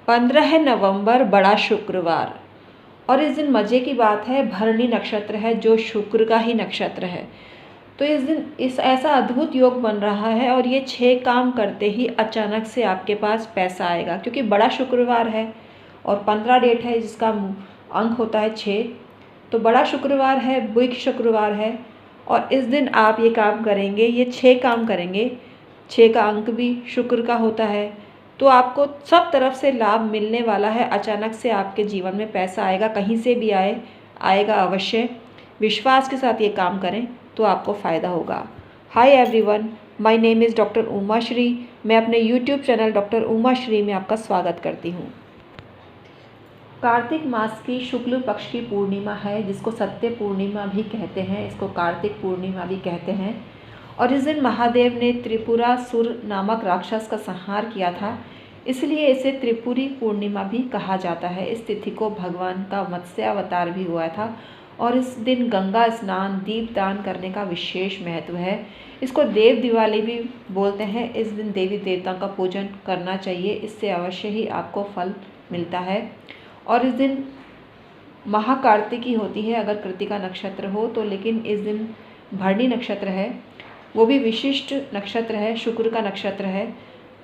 15 नवंबर बड़ा शुक्रवार, और इस दिन मज़े की बात है, भरणी नक्षत्र है जो शुक्र का ही नक्षत्र है। तो इस दिन ऐसा अद्भुत योग बन रहा है और ये 6 काम करते ही अचानक से आपके पास पैसा आएगा, क्योंकि बड़ा शुक्रवार है और 15 डेट है जिसका अंक होता है 6। तो बड़ा शुक्रवार है, बुध शुक्रवार है, और इस दिन आप ये काम करेंगे, ये 6 काम करेंगे। 6 का अंक भी शुक्र का होता है, तो आपको सब तरफ से लाभ मिलने वाला है। अचानक से आपके जीवन में पैसा आएगा, कहीं से भी आएगा अवश्य। विश्वास के साथ ये काम करें तो आपको फ़ायदा होगा। Hi everyone, my name is doctor Uma Shri. मैं अपने YouTube channel doctor Uma Shri में आपका स्वागत करती हूँ। कार्तिक मास की शुक्ल पक्ष की पूर्णिमा है, जिसको सत्य पूर्णिमा भी कहते हैं, इसको कार्तिक पूर्णिमा भी कहते हैं। और इस दिन महादेव ने त्रिपुरासुर नामक राक्षस का संहार किया था, इसलिए इसे त्रिपुरी पूर्णिमा भी कहा जाता है। इस तिथि को भगवान का मत्स्य अवतार भी हुआ था, और इस दिन गंगा स्नान, दीपदान करने का विशेष महत्व है। इसको देव दिवाली भी बोलते हैं। इस दिन देवी देवताओं का पूजन करना चाहिए, इससे अवश्य ही आपको फल मिलता है। और इस दिन महाकार्तिकी होती है अगर कृतिका नक्षत्र हो तो, लेकिन इस दिन भरणी नक्षत्र है, वो भी विशिष्ट नक्षत्र है, शुक्र का नक्षत्र है,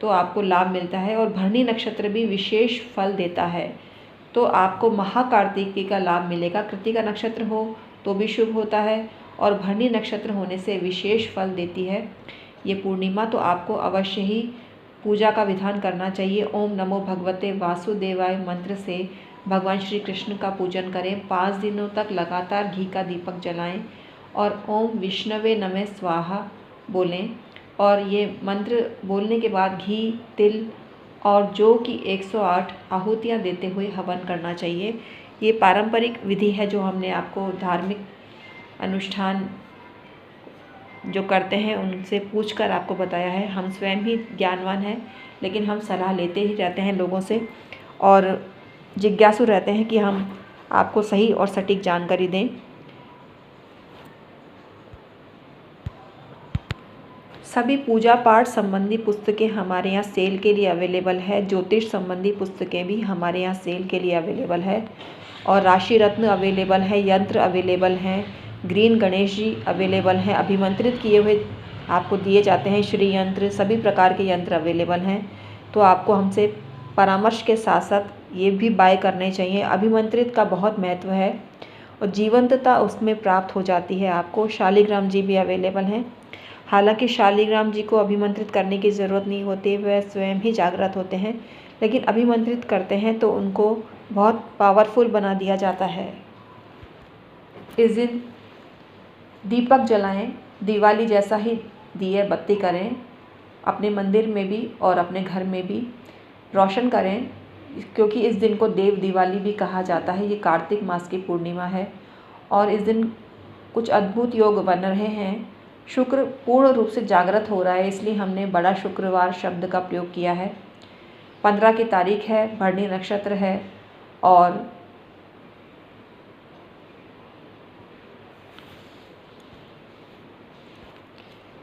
तो आपको लाभ मिलता है। और भरणी नक्षत्र भी विशेष फल देता है, तो आपको महाकार्तिकी का लाभ मिलेगा। कृतिका नक्षत्र हो तो भी शुभ होता है, और भरणी नक्षत्र होने से विशेष फल देती है ये पूर्णिमा। तो आपको अवश्य ही पूजा का विधान करना चाहिए। ओम नमो भगवते वासुदेवाय मंत्र से भगवान श्री कृष्ण का पूजन करें। 5 दिनों तक लगातार घी का दीपक जलाएं और ओम विष्णवे नमः स्वाहा बोलें। और ये मंत्र बोलने के बाद घी, तिल और जौ की 108 आहुतियाँ देते हुए हवन करना चाहिए। ये पारंपरिक विधि है जो हमने आपको धार्मिक अनुष्ठान जो करते हैं उनसे पूछकर आपको बताया है। हम स्वयं भी ज्ञानवान हैं, लेकिन हम सलाह लेते ही रहते हैं लोगों से, और जिज्ञासु रहते हैं कि हम आपको सही और सटीक जानकारी दें। सभी पूजा पाठ संबंधी पुस्तकें हमारे यहाँ सेल के लिए अवेलेबल है। ज्योतिष संबंधी पुस्तकें भी हमारे यहाँ सेल के लिए अवेलेबल है, और राशि रत्न अवेलेबल है, यंत्र अवेलेबल हैं, ग्रीन गणेश जी अवेलेबल हैं, अभिमंत्रित किए हुए आपको दिए जाते हैं श्री यंत्र, सभी प्रकार के यंत्र अवेलेबल हैं। तो आपको हमसे परामर्श के साथ साथ ये भी बाय करने चाहिए। अभिमंत्रित का बहुत महत्व है और जीवंतता उसमें प्राप्त हो जाती है आपको। शालिग्राम जी भी अवेलेबल हैं। हालांकि शालिग्राम जी को अभिमंत्रित करने की ज़रूरत नहीं होती, वह स्वयं ही जागृत होते हैं, लेकिन अभिमंत्रित करते हैं तो उनको बहुत पावरफुल बना दिया जाता है। इस दिन दीपक जलाएं, दिवाली जैसा ही दिए बत्ती करें, अपने मंदिर में भी और अपने घर में भी रोशन करें, क्योंकि इस दिन को देव दिवाली भी कहा जाता है। ये कार्तिक मास की पूर्णिमा है और इस दिन कुछ अद्भुत योग बन रहे हैं। शुक्र पूर्ण रूप से जागृत हो रहा है, इसलिए हमने बड़ा शुक्रवार शब्द का प्रयोग किया है। 15 की तारीख है, भरणी नक्षत्र है, और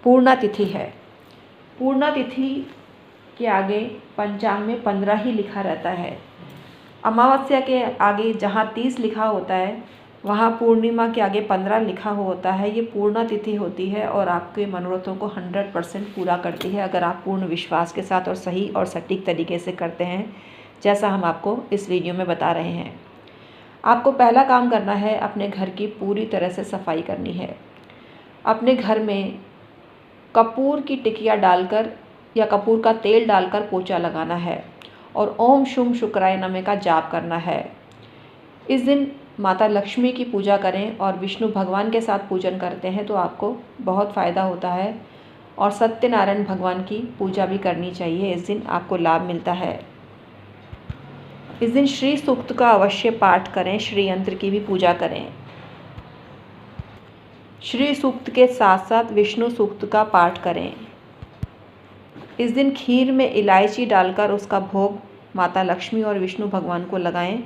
पूर्णा तिथि है। पूर्णा तिथि के आगे पंचांग में 15 ही लिखा रहता है। अमावस्या के आगे जहाँ 30 लिखा होता है, वहाँ पूर्णिमा के आगे 15 लिखा होता है। ये पूर्णा तिथि होती है और आपके मनोरथों को 100% पूरा करती है, अगर आप पूर्ण विश्वास के साथ और सही और सटीक तरीके से करते हैं, जैसा हम आपको इस वीडियो में बता रहे हैं। आपको पहला काम करना है, अपने घर की पूरी तरह से सफाई करनी है। अपने घर में कपूर की टिकिया डालकर या कपूर का तेल डालकर पोछा लगाना है और ओम शुम शुक्राय नमः का जाप करना है। इस दिन माता लक्ष्मी की पूजा करें और विष्णु भगवान के साथ पूजन करते हैं तो आपको बहुत फ़ायदा होता है। और सत्यनारायण भगवान की पूजा भी करनी चाहिए, इस दिन आपको लाभ मिलता है। इस दिन श्री सूक्त का अवश्य पाठ करें, श्री यंत्र की भी पूजा करें। श्री सूक्त के साथ साथ विष्णु सूक्त का पाठ करें। इस दिन खीर में इलायची डालकर उसका भोग माता लक्ष्मी और विष्णु भगवान को लगाएं।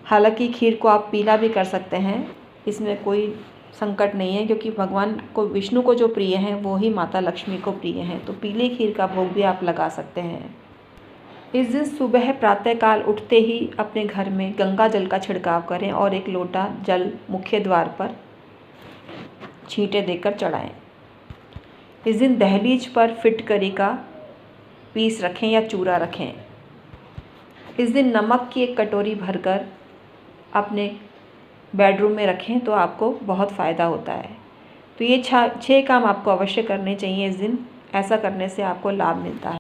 हालांकि खीर को आप पीला भी कर सकते हैं, इसमें कोई संकट नहीं है, क्योंकि भगवान को, विष्णु को जो प्रिय हैं वो ही माता लक्ष्मी को प्रिय हैं, तो पीले खीर का भोग भी आप लगा सकते हैं। इस दिन सुबह प्रातःकाल उठते ही अपने घर में गंगा जल का छिड़काव करें और एक लोटा जल मुख्य द्वार पर छींटे देकर चढ़ाएं। इस दिन दहलीज पर फिटकरी का पीस रखें या चूरा रखें। इस दिन नमक की एक कटोरी भरकर अपने बेडरूम में रखें तो आपको बहुत फ़ायदा होता है। तो ये 6 काम आपको अवश्य करने चाहिए इस दिन। ऐसा करने से आपको लाभ मिलता है।